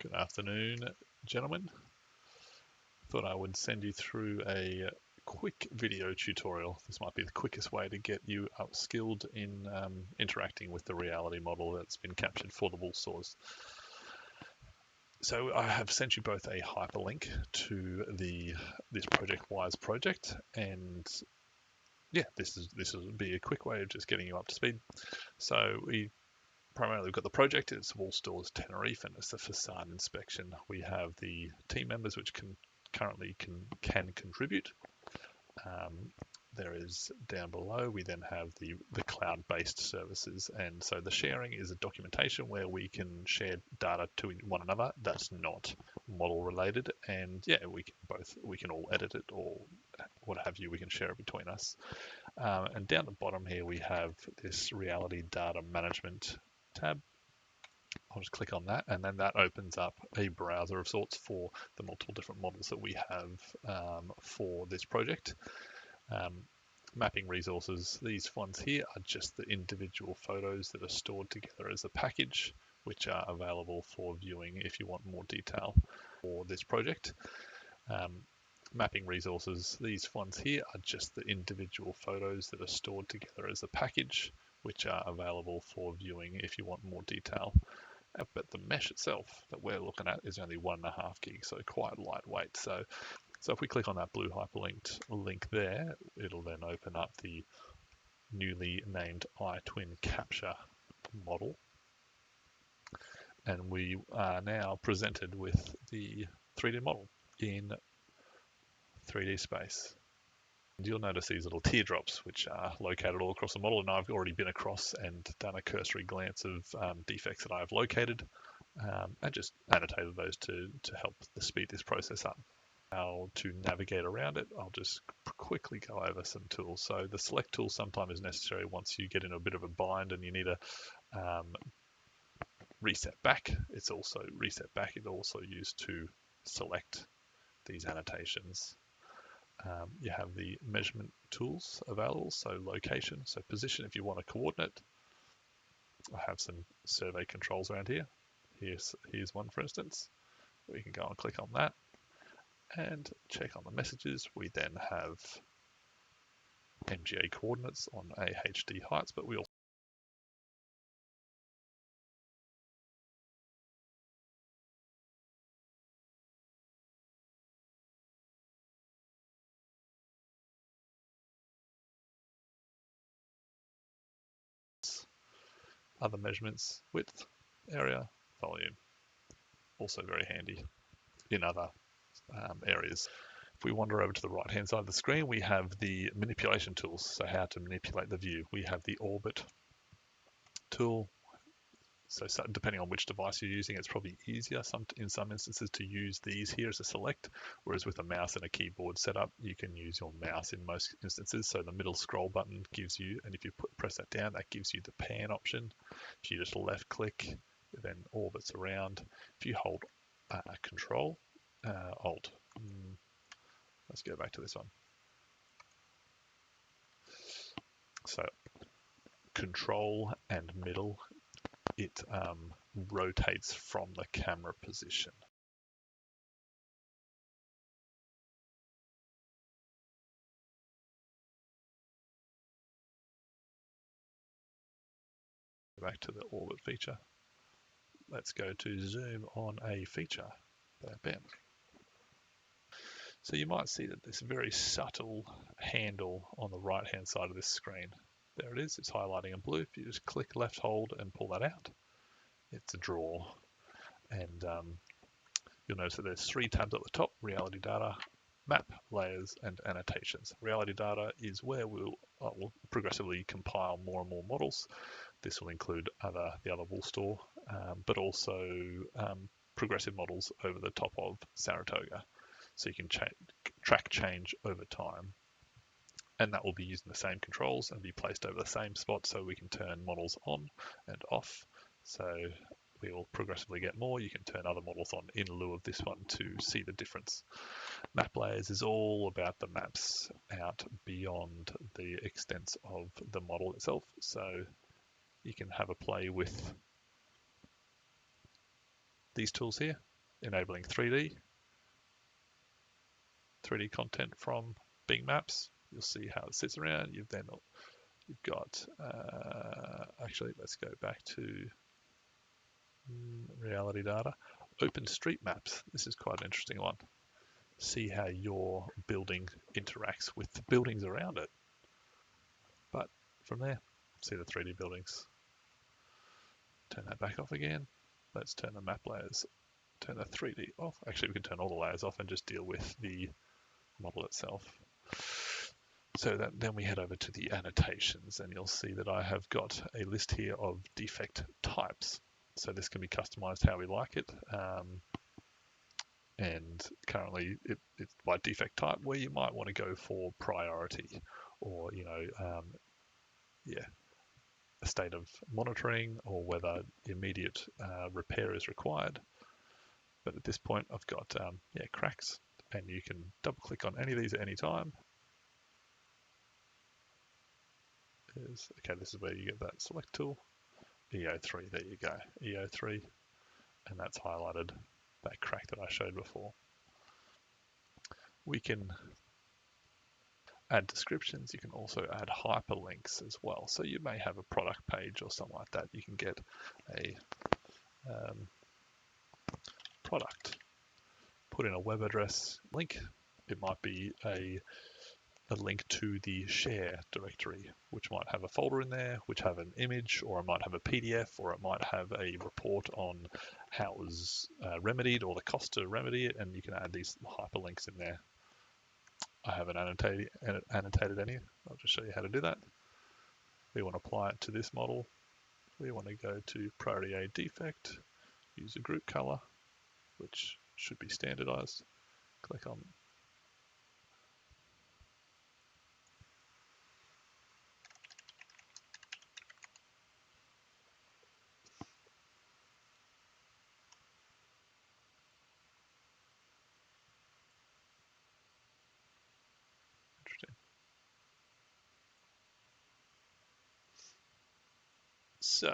Good afternoon, gentlemen. Thought I would send you through a quick video tutorial. This might be the quickest way to get you upskilled in interacting with the reality model that's been captured for the Woolstores. So I have sent you both a hyperlink to this Project Wise project, and yeah, this will be a quick way of just getting you up to speed. So we primarily we've got the project, it's Woolstores Tenerife, and it's the facade inspection. We have the team members which can contribute. There is down below, we then have the cloud-based services, and so the sharing is a documentation where we can share data to one another that's not model related, and yeah, we can all edit it or what have you, we can share it between us. And down the bottom here we have this reality data management tab. I'll just click on that, and then that opens up a browser of sorts for the multiple different models that we have for this project. Mapping resources, these ones here are just the individual photos that are stored together as a package, which are available for viewing if you want more detail for this project. Mapping resources, these ones here are just the individual photos that are stored together as a package, which are available for viewing if you want more detail. But the mesh itself that we're looking at is only 1.5 gigs, so quite lightweight. So if we click on that blue hyperlinked link there, it'll then open up the newly named iTwin capture model. And we are now presented with the 3D model in 3D space. And you'll notice these little teardrops which are located all across the model, and I've already been across and done a cursory glance of defects that I've located and just annotated those to help speed this process up. How to navigate around it, I'll just quickly go over some tools. So the select tool sometimes is necessary once you get in a bit of a bind and you need a reset back. It's also used to select these annotations. You have the measurement tools available, so location, so position if you want a coordinate. I have some survey controls around here. Here's one, for instance. We can go and click on that and check on the messages. We then have MGA coordinates on AHD heights, but we also other measurements, width, area, volume, also very handy in other areas. If we wander over to the right hand side of the screen, we have the manipulation tools, so how to manipulate the view. We have the orbit tool. So depending on which device you're using, it's probably easier in some instances to use these here as a select, whereas with a mouse and a keyboard setup, you can use your mouse in most instances. So the middle scroll button gives you, and if you press that down, that gives you the pan option. If you just left click, then orbits around. If you hold Control, Alt, let's go back to this one. So Control and middle, it rotates from the camera position. Back to the orbit feature. Let's go to zoom on a feature. Bam, bam. So you might see that this very subtle handle on the right hand side of this screen. There it is, it's highlighting in blue. If you just click left hold and pull that out, it's a draw. And you'll notice that there's 3 tabs at the top: reality data, map, layers, and annotations. Reality data is where we'll progressively compile more and more models. This will include the other Woolstore, but also progressive models over the top of Saratoga. So you can track change over time. And that will be using the same controls and be placed over the same spot, so we can turn models on and off. So we will progressively get more. You can turn other models on in lieu of this one to see the difference. Map layers is all about the maps out beyond the extents of the model itself. So you can have a play with these tools here enabling 3D content from Bing Maps. You'll see how it sits around. You've got, actually, let's go back to reality data. OpenStreetMaps. This is quite an interesting one. See how your building interacts with the buildings around it. But from there, see the 3D buildings. Turn that back off again. Let's turn the map layers, turn the 3D off. Actually, we can turn all the layers off and just deal with the model itself. So then we head over to the annotations, and you'll see that I have got a list here of defect types. So this can be customized how we like it. And currently it's by defect type, where you might want to go for priority, or a state of monitoring, or whether immediate repair is required. But at this point I've got cracks, and you can double click on any of these at any time. Okay, this is where you get that select tool, EO3, there you go, EO3, and that's highlighted that crack that I showed before. We can add descriptions. You can also add hyperlinks as well. So you may have a product page or something like that. You can get a product, put in a web address link. It might be a link to the share directory, which might have a folder in there, which have an image, or it might have a PDF, or it might have a report on how it was remedied, or the cost to remedy it, and you can add these hyperlinks in there. I haven't annotated any. I'll just show you how to do that. We want to apply it to this model. We want to go to priority A defect, use a group color, which should be standardized. Click on interesting. So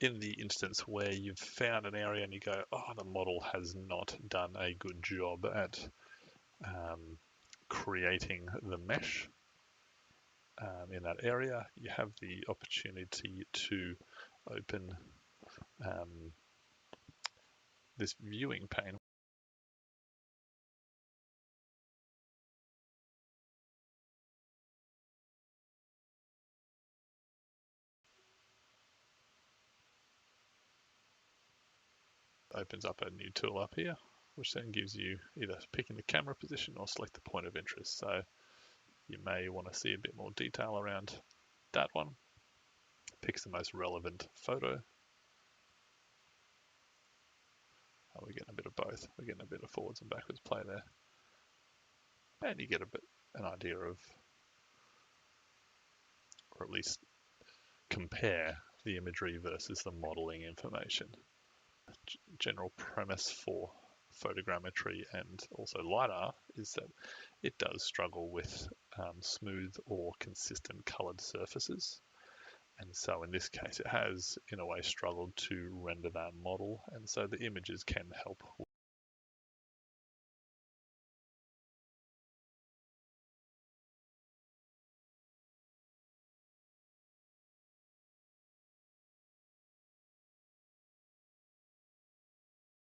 in the instance where you've found an area and you go, oh, the model has not done a good job at creating the mesh in that area, you have the opportunity to open this viewing pane. Opens up a new tool up here, which then gives you either picking the camera position or select the point of interest. So you may want to see a bit more detail around that one. Picks the most relevant photo. Oh, we're getting a bit of both. We're getting a bit of forwards and backwards play there. And you get an idea of, or at least compare the imagery versus the modeling information. General premise for photogrammetry and also LiDAR is that it does struggle with smooth or consistent colored surfaces. And so in this case, it has, in a way, struggled to render that model. And so the images can help